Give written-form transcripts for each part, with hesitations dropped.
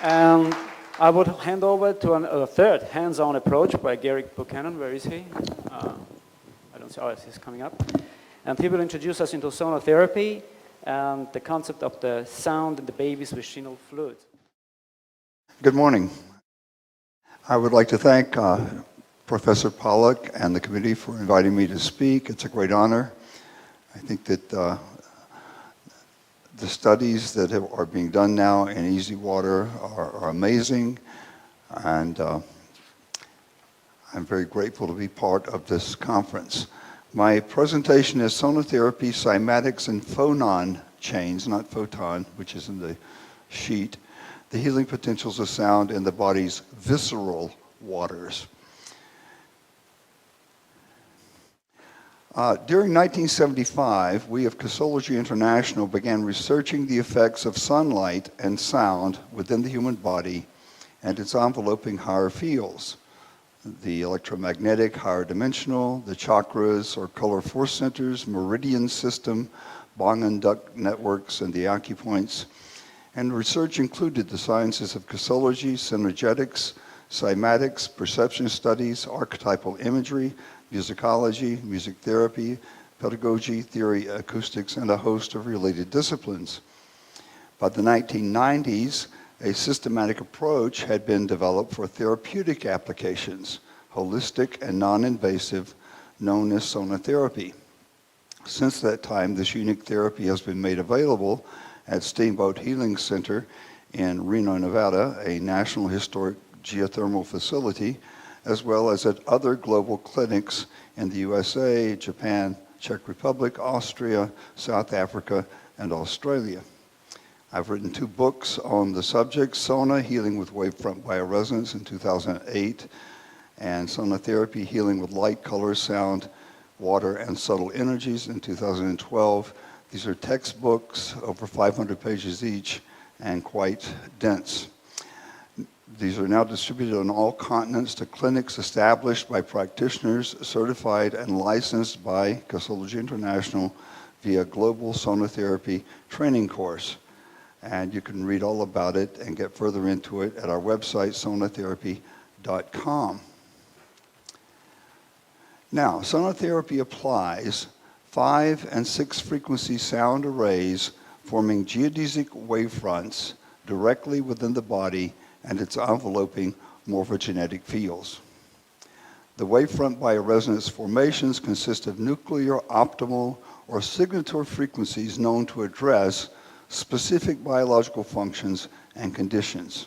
And I would hand over to a third hands-on approach by Robert Buchanan. Where is he? I don't see. Oh, he's coming up. And he will introduce us into sonotherapy and the concept of the sound in the baby's vaginal fluid. Good morning. I would like to thank Professor Pollack and the committee for inviting me to speak. It's a great honor. I think that the studies that are being done now in easy water are amazing, and I'm very grateful to be part of this conference. My presentation is Sonotherapy, Cymatics, and Phonon chains, not photon, which is in the sheet, the healing potentials of sound in the body's visceral waters. During 1975, we of Cosmology International began researching the effects of sunlight and sound within the human body and its enveloping higher fields, the electromagnetic, higher dimensional, the chakras or color force centers, meridian system, bong and duct networks, and the acupoints. And research included the sciences of Cosmology, Synergetics, Cymatics, perception studies, archetypal imagery, musicology, music therapy, pedagogy, theory, acoustics, and a host of related disciplines. By the 1990s, a systematic approach had been developed for therapeutic applications, holistic and non-invasive, known as sonotherapy. Since that time, this unique therapy has been made available at Steamboat Healing Center in Reno, Nevada, a National Historic Geothermal Facility, as well as at other global clinics in the USA, Japan, Czech Republic, Austria, South Africa, and Australia. I've written 2 books on the subject, Sona, Healing with Wavefront Bioresonance in 2008, and Sonotherapy, Healing with Light, Color, Sound, Water, and Subtle Energies in 2012. These are textbooks, over 500 pages each, and quite dense. These are now distributed on all continents to clinics established by practitioners, certified and licensed by Cosmology International via Global Sonotherapy Training Course. And you can read all about it and get further into it at our website, sonotherapy.com. Now, sonotherapy applies 5 and 6 frequency sound arrays forming geodesic wavefronts directly within the body and its enveloping morphogenetic fields. The wavefront bioresonance formations consist of nuclear, optimal, or signature frequencies known to address specific biological functions and conditions.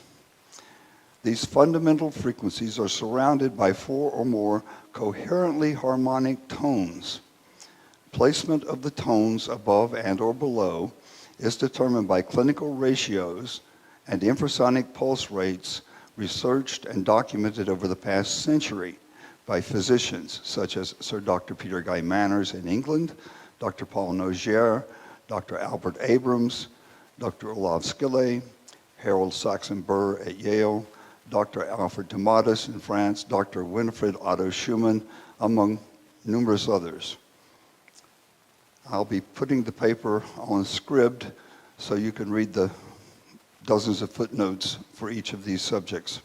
These fundamental frequencies are surrounded by 4 or more coherently harmonic tones. Placement of the tones above and or below is determined by clinical ratios and infrasonic pulse rates researched and documented over the past century by physicians such as Sir Dr. Peter Guy Manners in England, Dr. Paul Nogier, Dr. Albert Abrams, Dr. Olav Skille, Harold Saxon-Burr at Yale, Dr. Alfred Tomatis in France, Dr. Winifred Otto Schumann, among numerous others. I'll be putting the paper on Scribd so you can read the dozens of footnotes for each of these subjects.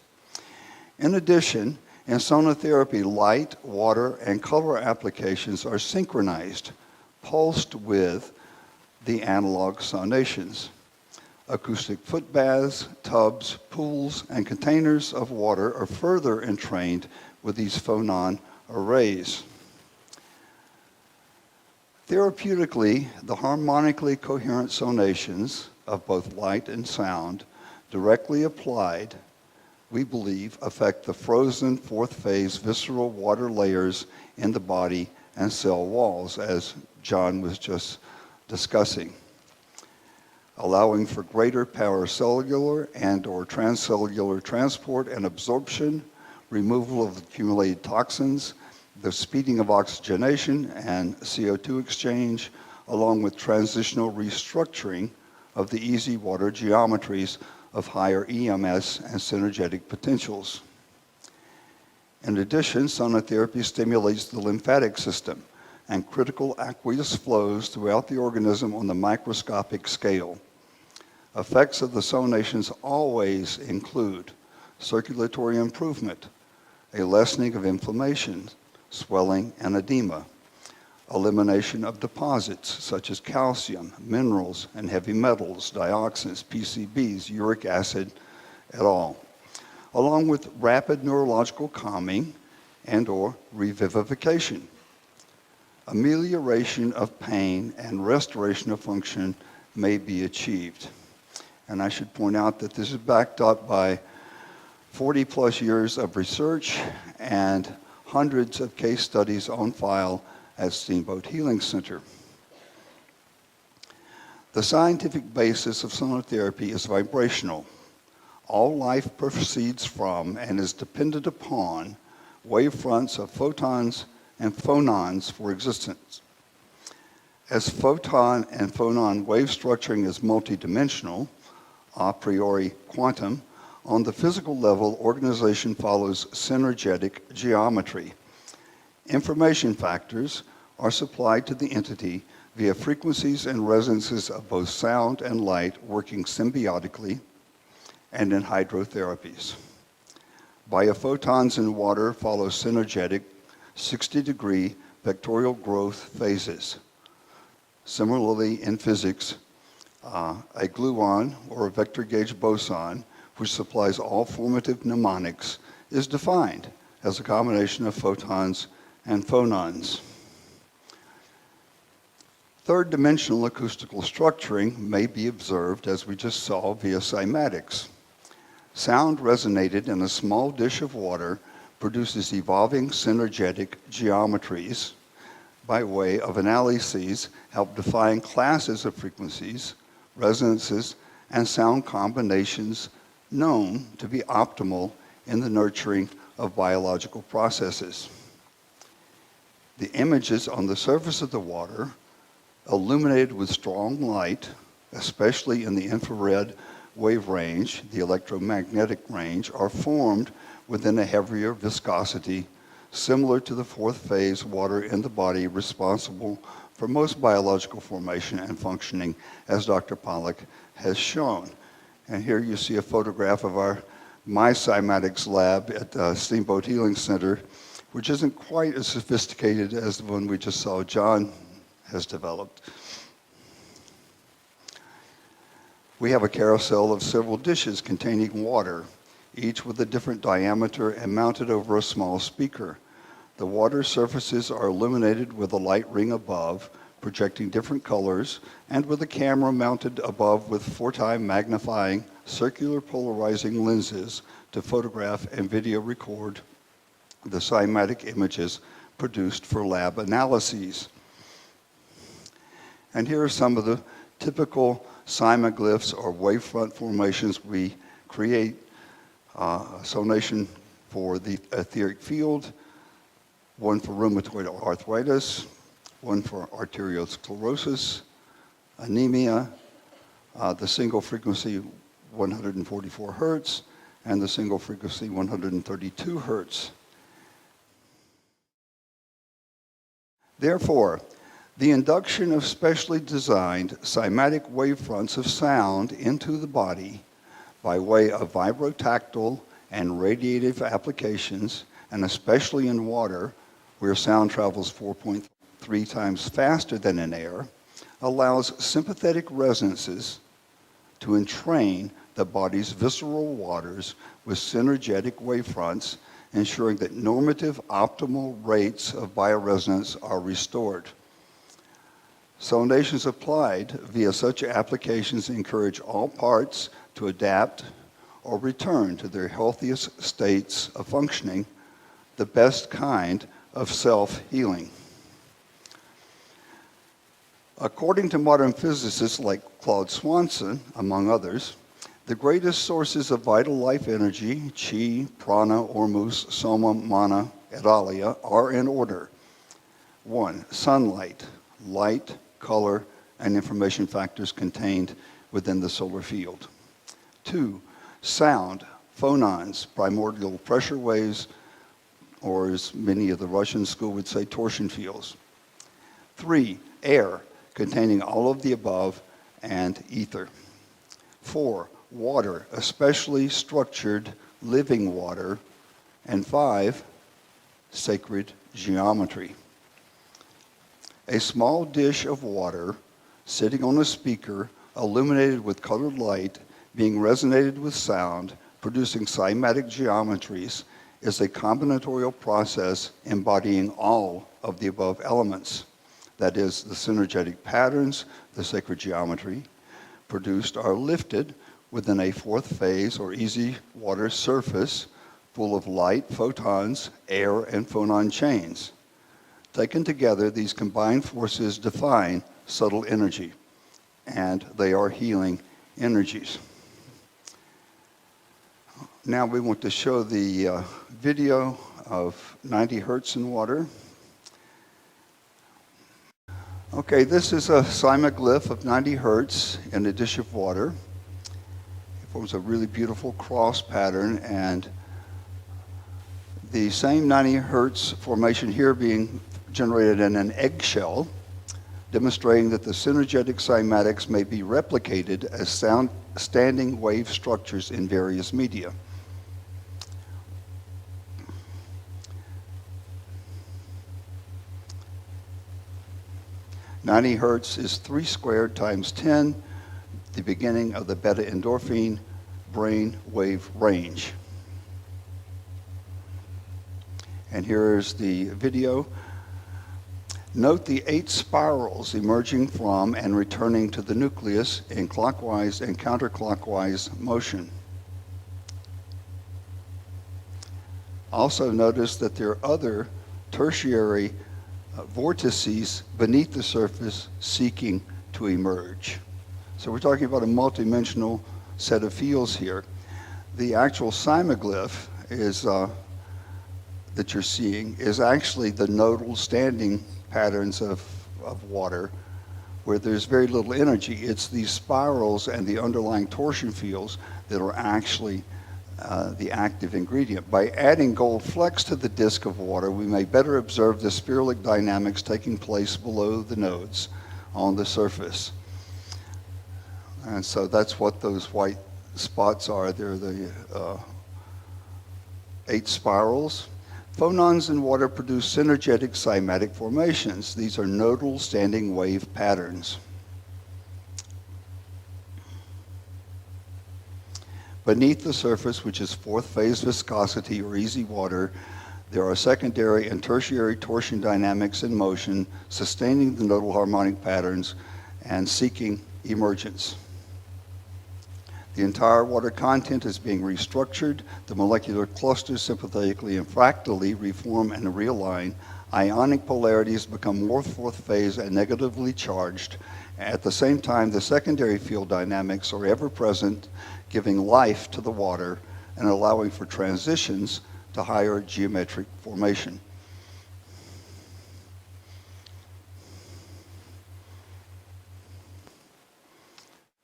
In addition, in sonotherapy, light, water, and color applications are synchronized, pulsed with the analog sonations. Acoustic foot baths, tubs, pools, and containers of water are further entrained with these phonon arrays. Therapeutically, the harmonically coherent sonations of both light and sound, directly applied, we believe, affect the frozen 4th phase visceral water layers in the body and cell walls, as John was just discussing, allowing for greater paracellular and or transcellular transport and absorption, removal of accumulated toxins, the speeding of oxygenation and CO2 exchange, along with transitional restructuring of the easy water geometries of higher EMS and synergetic potentials. In addition, sonotherapy stimulates the lymphatic system and critical aqueous flows throughout the organism on the microscopic scale. Effects of the sonations always include circulatory improvement, a lessening of inflammation, swelling, and edema, elimination of deposits such as calcium, minerals, and heavy metals, dioxins, PCBs, uric acid, et al., along with rapid neurological calming and/or revivification, amelioration of pain, and restoration of function may be achieved. And I should point out that this is backed up by 40 plus years of research and hundreds of case studies on file at Steamboat Healing Center. The scientific basis of sonotherapy is vibrational. All life proceeds from and is dependent upon wavefronts of photons and phonons for existence. As photon and phonon wave structuring is multidimensional, a priori quantum, on the physical level, organization follows synergetic geometry. Information factors are supplied to the entity via frequencies and resonances of both sound and light working symbiotically and in hydrotherapies. Biophotons in water follow synergetic 60-degree vectorial growth phases. Similarly, in physics, a gluon, or a vector gauge boson, which supplies all formative mnemonics, is defined as a combination of photons and phonons. Third-dimensional acoustical structuring may be observed, as we just saw, via cymatics. Sound resonated in a small dish of water produces evolving synergetic geometries by way of analyses help define classes of frequencies, resonances, and sound combinations known to be optimal in the nurturing of biological processes. The images on the surface of the water, illuminated with strong light, especially in the infrared wave range, the electromagnetic range, are formed within a heavier viscosity, similar to the fourth phase water in the body responsible for most biological formation and functioning, as Dr. Pollack has shown. And here you see a photograph of my Cymatics lab at Steamboat Healing Center, which isn't quite as sophisticated as the one we just saw John has developed. We have a carousel of several dishes containing water, each with a different diameter and mounted over a small speaker. The water surfaces are illuminated with a light ring above, projecting different colors, and with a camera mounted above with 4-time magnifying circular polarizing lenses to photograph and video record the cymatic images produced for lab analyses. And here are some of the typical cymaglyphs or wavefront formations we create. A sonation for the etheric field, one for rheumatoid arthritis, one for arteriosclerosis, anemia, the single frequency 144 hertz, and the single frequency 132 hertz. Therefore, the induction of specially designed cymatic wavefronts of sound into the body by way of vibrotactile and radiative applications, and especially in water, where sound travels 4.3 times faster than in air, allows sympathetic resonances to entrain the body's visceral waters with synergetic wavefronts, ensuring that normative optimal rates of bioresonance are restored. Sonations applied via such applications encourage all parts to adapt or return to their healthiest states of functioning, the best kind of self-healing. According to modern physicists like Claude Swanson, among others, the greatest sources of vital life energy, chi, prana, ormus, soma, mana, et alia, are in order. 1. Sunlight, light, color, and information factors contained within the solar field. 2. Sound, phonons, primordial pressure waves, or as many of the Russian school would say, torsion fields. 3. Air, containing all of the above, and ether. 4, water, especially structured living water. And 5, sacred geometry. A small dish of water sitting on a speaker, illuminated with colored light, being resonated with sound, producing cymatic geometries, is a combinatorial process embodying all of the above elements. That is, the synergetic patterns, the sacred geometry produced are lifted within a fourth phase or easy water surface full of light, photons, air, and phonon chains. Taken together, these combined forces define subtle energy, and they are healing energies. Now we want to show the video of 90 hertz in water. Okay, this is a cymaglyph of 90 hertz in a dish of water. It forms a really beautiful cross pattern, and the same 90 hertz formation here being generated in an eggshell, demonstrating that the synergetic cymatics may be replicated as standing wave structures in various media. "90 hertz is 3 squared times 10, the beginning of the beta endorphin brain wave range." And here is the video. Note the 8 spirals emerging from and returning to the nucleus in clockwise and counterclockwise motion. Also notice that there are other tertiary vortices beneath the surface seeking to emerge. So we're talking about a multidimensional set of fields here. The actual cymaglyph is that you're seeing is actually the nodal standing patterns of water where there's very little energy. It's these spirals and the underlying torsion fields that are actually the active ingredient. By adding gold flecks to the disk of water, we may better observe the spiralic dynamics taking place below the nodes on the surface. And so that's what those white spots are. They're the 8 spirals. Phonons in water produce synergetic cymatic formations. These are nodal standing wave patterns. Beneath the surface, which is fourth phase viscosity or easy water, there are secondary and tertiary torsion dynamics in motion, sustaining the nodal harmonic patterns and seeking emergence. The entire water content is being restructured. The molecular clusters sympathetically and fractally reform and realign. Ionic polarities become more fourth phase and negatively charged. At the same time, the secondary field dynamics are ever present, giving life to the water and allowing for transitions to higher geometric formation.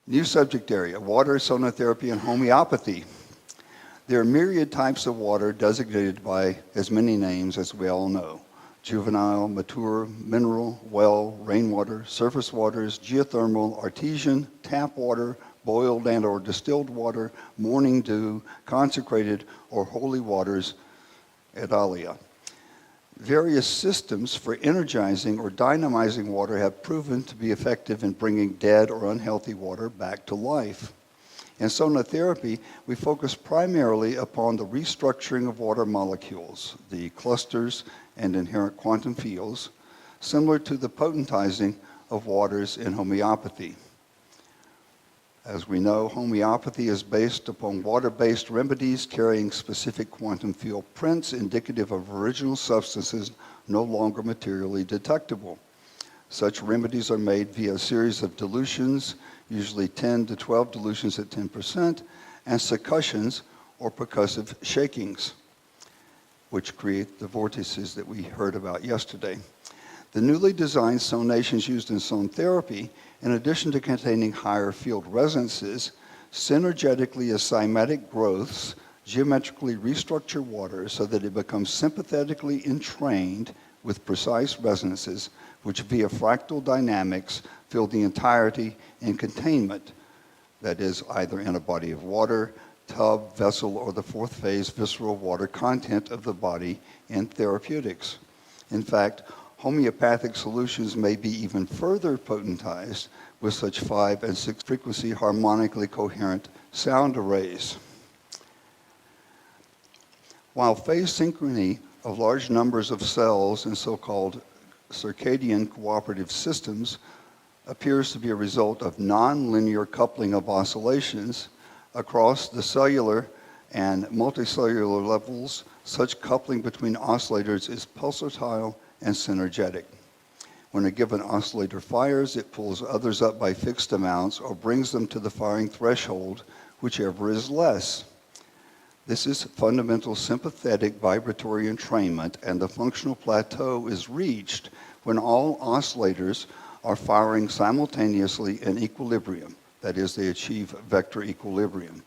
New subject area: water, sonotherapy, and homeopathy. There are myriad types of water designated by as many names as we all know: juvenile, mature, mineral, well, rainwater, surface waters, geothermal, artesian, tap water, boiled and or distilled water, morning dew, consecrated or holy waters, et alia. Various systems for energizing or dynamizing water have proven to be effective in bringing dead or unhealthy water back to life. In sonotherapy, we focus primarily upon the restructuring of water molecules, the clusters and inherent quantum fields, similar to the potentizing of waters in homeopathy. As we know, homeopathy is based upon water-based remedies carrying specific quantum field prints indicative of original substances no longer materially detectable. Such remedies are made via a series of dilutions, usually 10 to 12 dilutions at 10%, and succussions or percussive shakings, which create the vortices that we heard about yesterday. The newly designed sonations used in sonotherapy, in addition to containing higher field resonances, synergetically as cymatic growths geometrically restructure water so that it becomes sympathetically entrained with precise resonances, which via fractal dynamics fill the entirety in containment that is either in a body of water, tub, vessel, or the fourth phase visceral water content of the body in therapeutics. In fact, homeopathic solutions may be even further potentized with such 5 and 6 frequency harmonically coherent sound arrays. While phase synchrony of large numbers of cells in so-called circadian cooperative systems appears to be a result of nonlinear coupling of oscillations across the cellular and multicellular levels, such coupling between oscillators is pulsatile and synergetic. When a given oscillator fires, it pulls others up by fixed amounts or brings them to the firing threshold, whichever is less. This is fundamental sympathetic vibratory entrainment, and the functional plateau is reached when all oscillators are firing simultaneously in equilibrium. That is, they achieve vector equilibrium.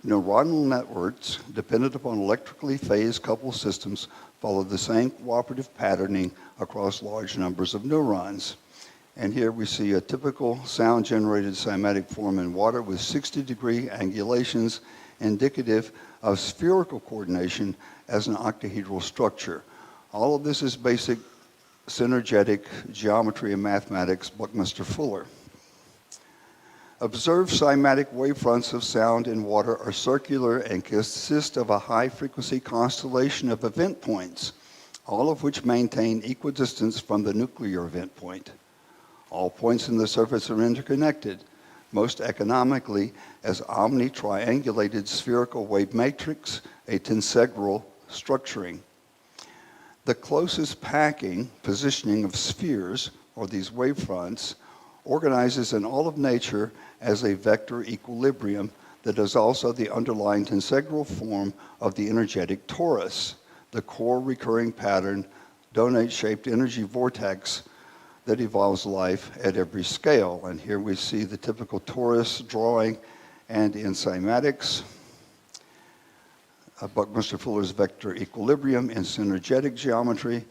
Neuronal networks, dependent upon electrically phase coupled systems, follow the same cooperative patterning across large numbers of neurons. And here we see a typical sound-generated cymatic form in water with 60-degree angulations indicative of spherical coordination as an octahedral structure. All of this is basic synergetic geometry and mathematics, Buckminster Fuller. Observed cymatic wavefronts of sound in water are circular and consist of a high-frequency constellation of event points, all of which maintain equidistance from the nuclear event point. All points in the surface are interconnected, most economically as omni-triangulated spherical wave matrix, a tensegral structuring. The closest packing, positioning of spheres, or these wavefronts, organizes in all of nature as a vector equilibrium that is also the underlying tensegral form of the energetic torus, the core recurring pattern, donate-shaped energy vortex that evolves life at every scale. And here we see the typical torus drawing, and in cymatics, Buckminster Fuller's vector equilibrium in synergetic geometry,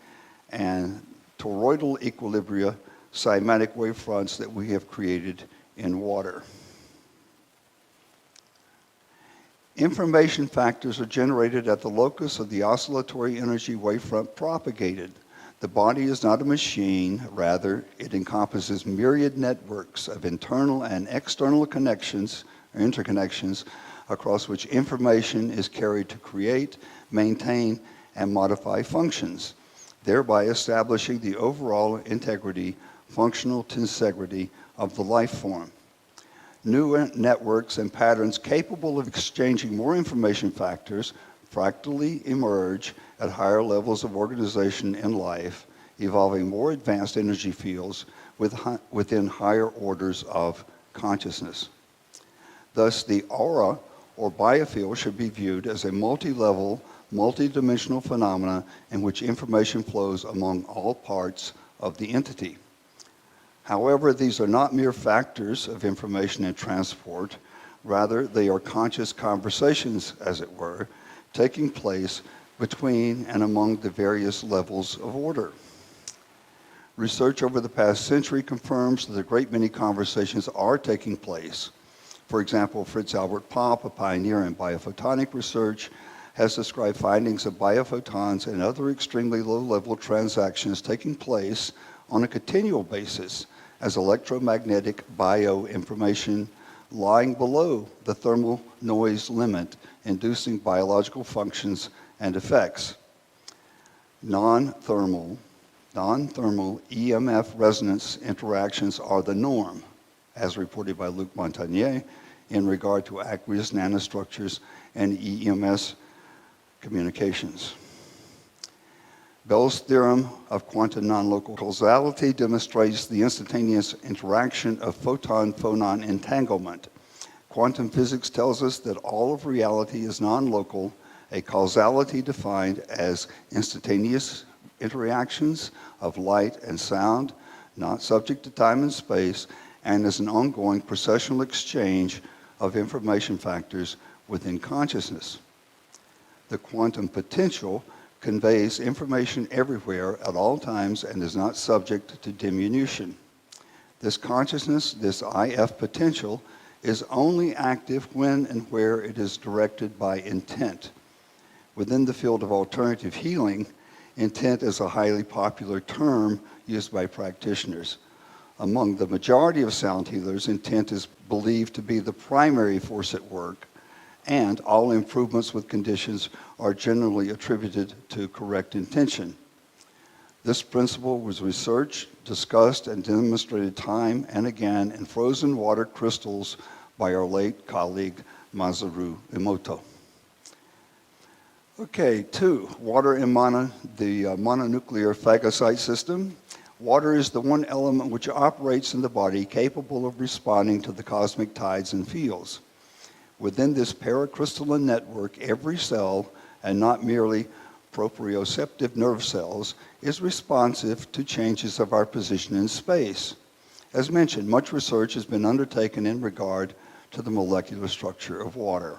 and toroidal equilibria, cymatic wavefronts that we have created in water. Information factors are generated at the locus of the oscillatory energy wavefront propagated. The body is not a machine, rather, it encompasses myriad networks of internal and external connections, or interconnections, across which information is carried to create, maintain, and modify functions, thereby establishing the overall integrity, functional tensegrity of the life form. New networks and patterns capable of exchanging more information factors fractally emerge at higher levels of organization in life, evolving more advanced energy fields within higher orders of consciousness. Thus, the aura or biofield should be viewed as a multi-level, multi-dimensional phenomena in which information flows among all parts of the entity. However, these are not mere factors of information and transport. Rather, they are conscious conversations, as it were, taking place between and among the various levels of order. Research over the past century confirms that a great many conversations are taking place. For example, Fritz Albert Popp, a pioneer in biophotonic research, has described findings of biophotons and other extremely low-level transactions taking place on a continual basis as electromagnetic bioinformation lying below the thermal noise limit, inducing biological functions and effects. Non-thermal EMF resonance interactions are the norm, as reported by Luc Montagnier, in regard to aqueous nanostructures and EMS communications. Bell's theorem of quantum non-local causality demonstrates the instantaneous interaction of photon-phonon entanglement. Quantum physics tells us that all of reality is non-local, a causality defined as instantaneous interactions of light and sound, not subject to time and space, and as an ongoing processional exchange of information factors within consciousness. The quantum potential conveys information everywhere at all times and is not subject to diminution. This consciousness, this IF potential, is only active when and where it is directed by intent. Within the field of alternative healing, intent is a highly popular term used by practitioners. Among the majority of sound healers, intent is believed to be the primary force at work, and all improvements with conditions are generally attributed to correct intention. This principle was researched, discussed, and demonstrated time and again in frozen water crystals by our late colleague Masaru Emoto. Okay, 2, water in the mononuclear phagocyte system. Water is the one element which operates in the body capable of responding to the cosmic tides and fields. Within this paracrystalline network, every cell, and not merely proprioceptive nerve cells, is responsive to changes of our position in space. As mentioned, much research has been undertaken in regard to the molecular structure of water.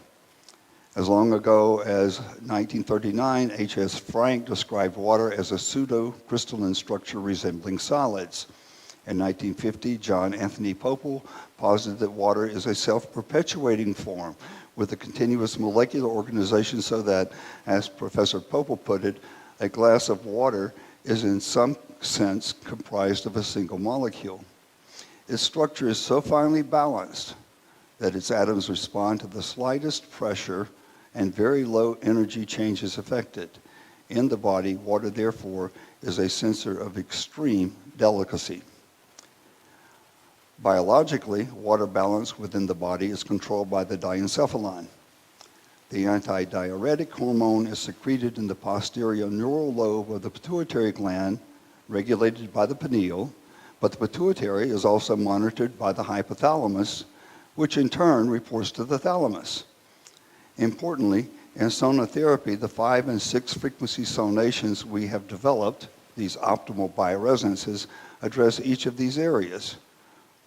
As long ago as 1939, H.S. Frank described water as a pseudo-crystalline structure resembling solids. In 1950, John Anthony Popel posited that water is a self-perpetuating form with a continuous molecular organization, so that, as Professor Popel put it, a glass of water is in some sense comprised of a single molecule. Its structure is so finely balanced that its atoms respond to the slightest pressure and very low energy changes affected. In the body, water, therefore, is a sensor of extreme delicacy. Biologically, water balance within the body is controlled by the diencephalon. The antidiuretic hormone is secreted in the posterior neural lobe of the pituitary gland, regulated by the pineal, but the pituitary is also monitored by the hypothalamus, which in turn reports to the thalamus. Importantly, in sonotherapy, the 5 and 6 frequency sonations we have developed, these optimal bioresonances, address each of these areas.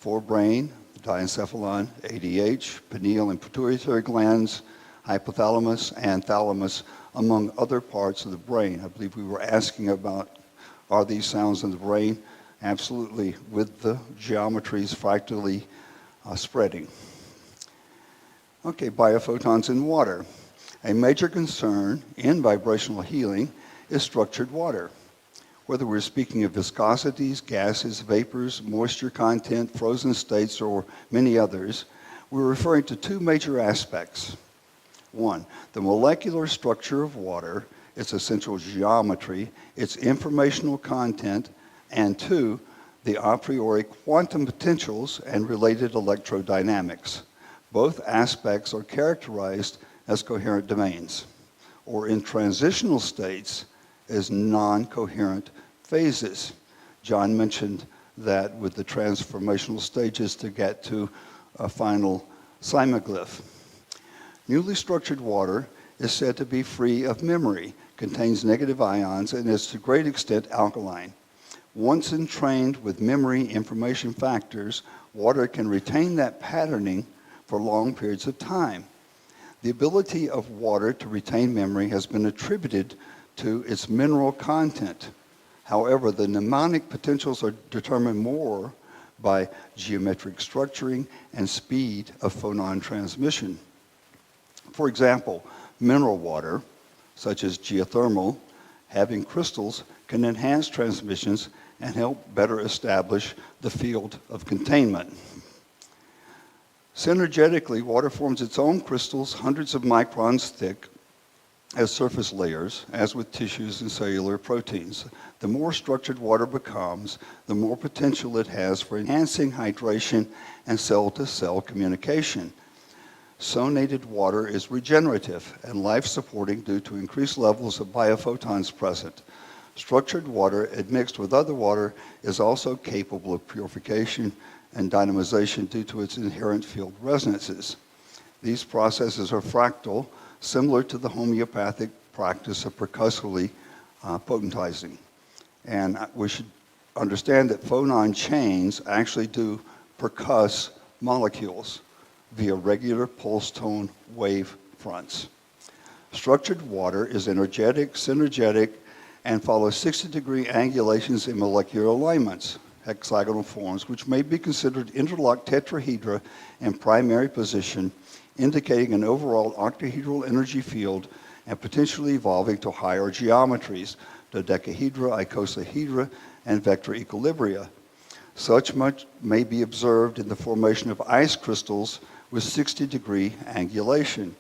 Forebrain, diencephalon, ADH, pineal and pituitary glands, hypothalamus, and thalamus, among other parts of the brain. I believe we were asking about, are these sounds in the brain? Absolutely, with the geometries fractally spreading. Okay, biophotons in water. A major concern in vibrational healing is structured water. Whether we're speaking of viscosities, gases, vapors, moisture content, frozen states, or many others, we're referring to 2 major aspects. 1, the molecular structure of water, its essential geometry, its informational content, and 2, the a priori quantum potentials and related electrodynamics. Both aspects are characterized as coherent domains, or in transitional states as non-coherent phases. John mentioned that with the transformational stages to get to a final cymoglyph. Newly structured water is said to be free of memory, contains negative ions, and is to a great extent alkaline. Once entrained with memory information factors, water can retain that patterning for long periods of time. The ability of water to retain memory has been attributed to its mineral content. However, the mnemonic potentials are determined more by geometric structuring and speed of phonon transmission. For example, mineral water, such as geothermal, having crystals, can enhance transmissions and help better establish the field of containment. Synergetically, water forms its own crystals hundreds of microns thick as surface layers, as with tissues and cellular proteins. The more structured water becomes, the more potential it has for enhancing hydration and cell-to-cell communication. Sonated water is regenerative and life-supporting due to increased levels of biophotons present. Structured water, admixed with other water, is also capable of purification and dynamization due to its inherent field resonances. These processes are fractal, similar to the homeopathic practice of percussively potentizing. And we should understand that phonon chains actually do percuss molecules via regular pulse tone wave fronts. Structured water is energetic, synergetic, and follows 60-degree angulations in molecular alignments. hexagonal forms, which may be considered interlocked tetrahedra in primary position, indicating an overall octahedral energy field and potentially evolving to higher geometries, dodecahedra, icosahedra, and vector equilibria. Such much may be observed in the formation of ice crystals with 60-degree angulation.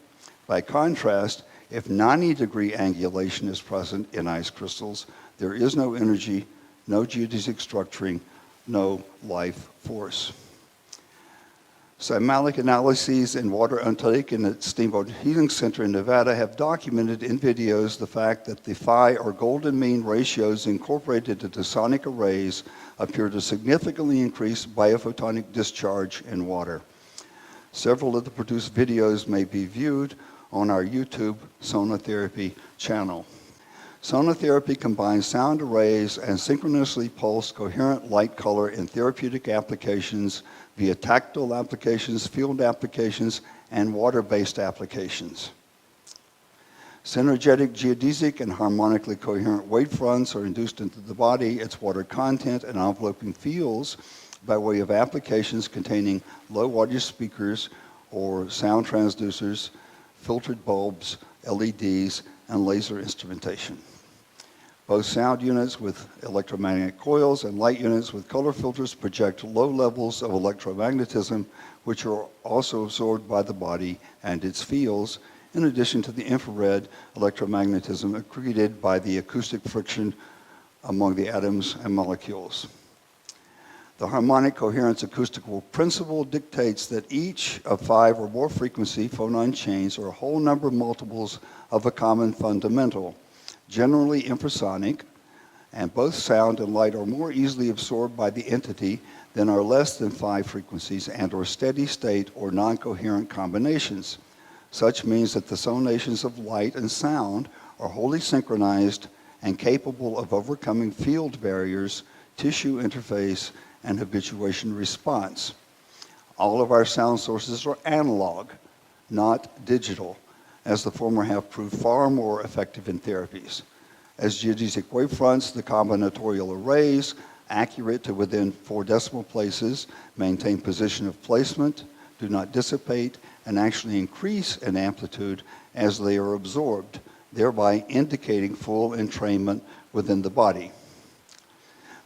By contrast, if 90-degree angulation is present in ice crystals, there is no energy, no geodesic structuring, no life force. Cymatics analyses in water undertaken at Steamboat Healing Center in Nevada have documented in videos the fact that the phi or golden mean ratios incorporated into sonic arrays appear to significantly increase biophotonic discharge in water. Several of the produced videos may be viewed on our YouTube Sonatherapy channel. Sonatherapy combines sound arrays and synchronously pulsed coherent light color in therapeutic applications via tactile applications, field applications, and water-based applications. Synergetic geodesic and harmonically coherent wavefronts are induced into the body, its water content, and enveloping fields by way of applications containing low wattage speakers or sound transducers, filtered bulbs, LEDs, and laser instrumentation. Both sound units with electromagnetic coils and light units with color filters project low levels of electromagnetism, which are also absorbed by the body and its fields, in addition to the infrared electromagnetism accreted by the acoustic friction among the atoms and molecules. The harmonic coherence acoustical principle dictates that each of 5 or more frequency phonon chains are whole number multiples of a common fundamental, generally infrasonic, and both sound and light are more easily absorbed by the entity than are less than 5 frequencies and or steady state or non-coherent combinations. Such means that the sonations of light and sound are wholly synchronized and capable of overcoming field barriers, tissue interface, and habituation response. All of our sound sources are analog, not digital, as the former have proved far more effective in therapies. As geodesic wavefronts, the combinatorial arrays, accurate to within 4 decimal places, maintain position of placement, do not dissipate, and actually increase in amplitude as they are absorbed, thereby indicating full entrainment within the body.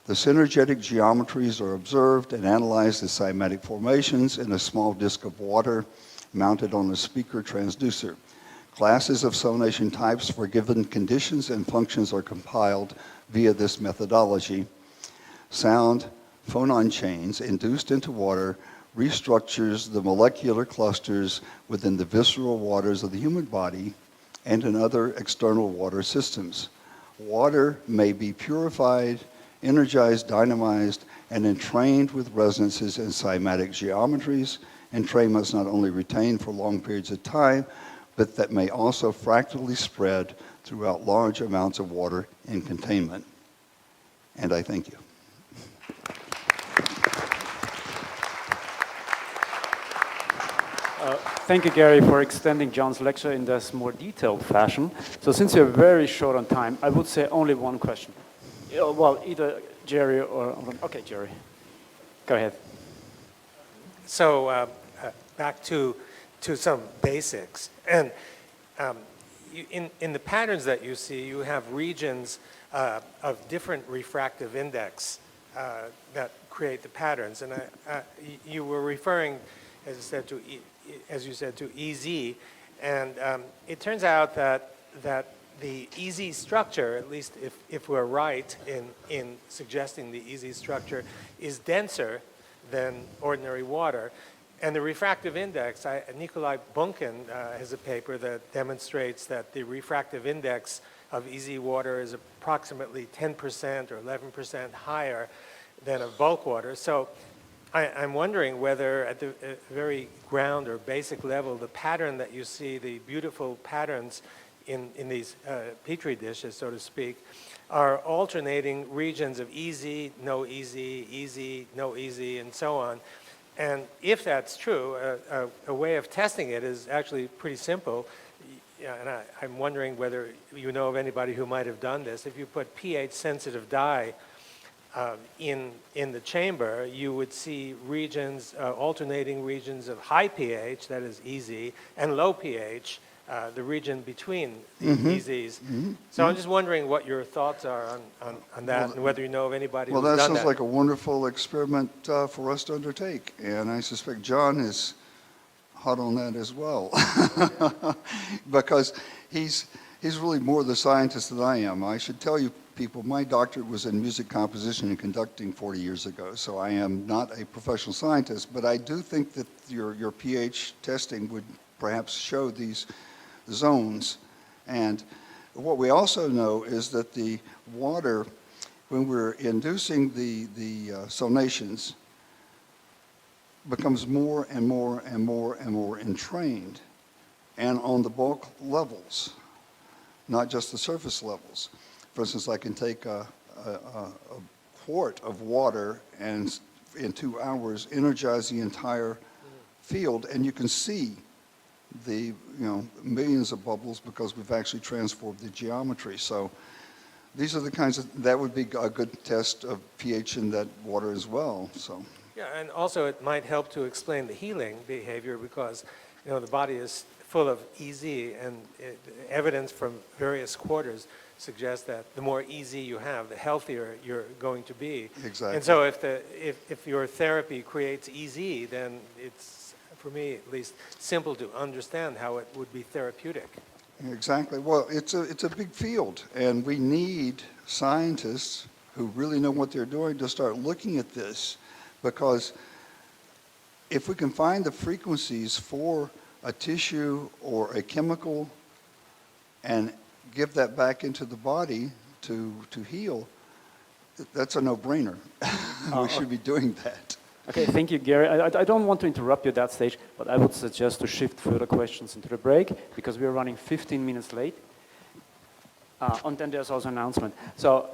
The synergetic geometries are observed and analyzed as cymatic formations in a small disk of water mounted on a speaker transducer. Classes of sonation types for given conditions and functions are compiled via this methodology. Sound phonon chains induced into water restructures the molecular clusters within the visceral waters of the human body and in other external water systems. Water may be purified, energized, dynamized, and entrained with resonances and cymatic geometries. Entrainments not only retained for long periods of time, but that may also fractally spread throughout large amounts of water in containment. And I thank you. Thank you, Gary, for extending John's lecture in this more detailed fashion. So since you're very short on time, I would say only one question. Well, either Jerry or... Okay, Jerry. Go ahead. So back to some basics. And in the patterns that you see, you have regions of different refractive index that create the patterns. And you were referring, as you said, to EZ. And it turns out that the EZ structure, at least if we're right in suggesting the EZ structure, is denser than ordinary water. And the refractive index, Nikolai Bunkin has a paper that demonstrates that the refractive index of EZ water is approximately 10% or 11% higher than of bulk water. So I'm wondering whether at the very ground or basic level, the pattern that you see, the beautiful patterns in these petri dishes, so to speak, are alternating regions of EZ, no EZ, EZ, no EZ, and so on. And if that's true, a way of testing it is actually pretty simple. And I'm wondering whether you know of anybody who might have done this. If you put pH-sensitive dye in the chamber, you would see regions, alternating regions of high pH, that is easy, and low pH, the region between the EZs. So I'm just wondering what your thoughts are on that, and whether you know of anybody Well, who's that done sounds that. like a wonderful experiment for us to undertake, and I suspect John is hot on that as well, because he's really more the scientist than I am. I should tell you people, my doctorate was in music composition and conducting 40 years ago, so I am not a professional scientist, but I do think that your pH testing would perhaps show these zones. And what we also know is that the water, when we're inducing the sonations, becomes more and more and more and more entrained, and on the bulk levels, not just the surface levels. For instance, I can take a quart of water and in 2 hours energize the entire field, and you can see the millions of bubbles because we've actually transformed the geometry. So these are the kinds of, that would be a good test of pH in that water as well. So. Yeah, and also it might help to explain the healing behavior because, the body is full of EZ, and evidence from various quarters suggests that the more EZ you have, the healthier you're going to be. Exactly. And so if your therapy creates EZ, then it's, for me at least, simple to understand how it would be therapeutic. Exactly. Well, it's a big field, and we need scientists who really know what they're doing to start looking at this, because if we can find the frequencies for a tissue or a chemical and give that back into the body to heal, that's a no-brainer. We should be doing that. Okay, thank you, Gary. I don't want to interrupt you at that stage, but I would suggest to shift further questions into the break because we're running 15 minutes late. And then there's also an announcement. So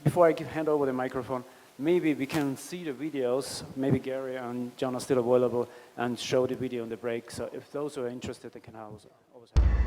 before I hand over the microphone, maybe we can see the videos. Maybe Gary and John are still available and show the video in the break. So if those who are interested, they can always have it.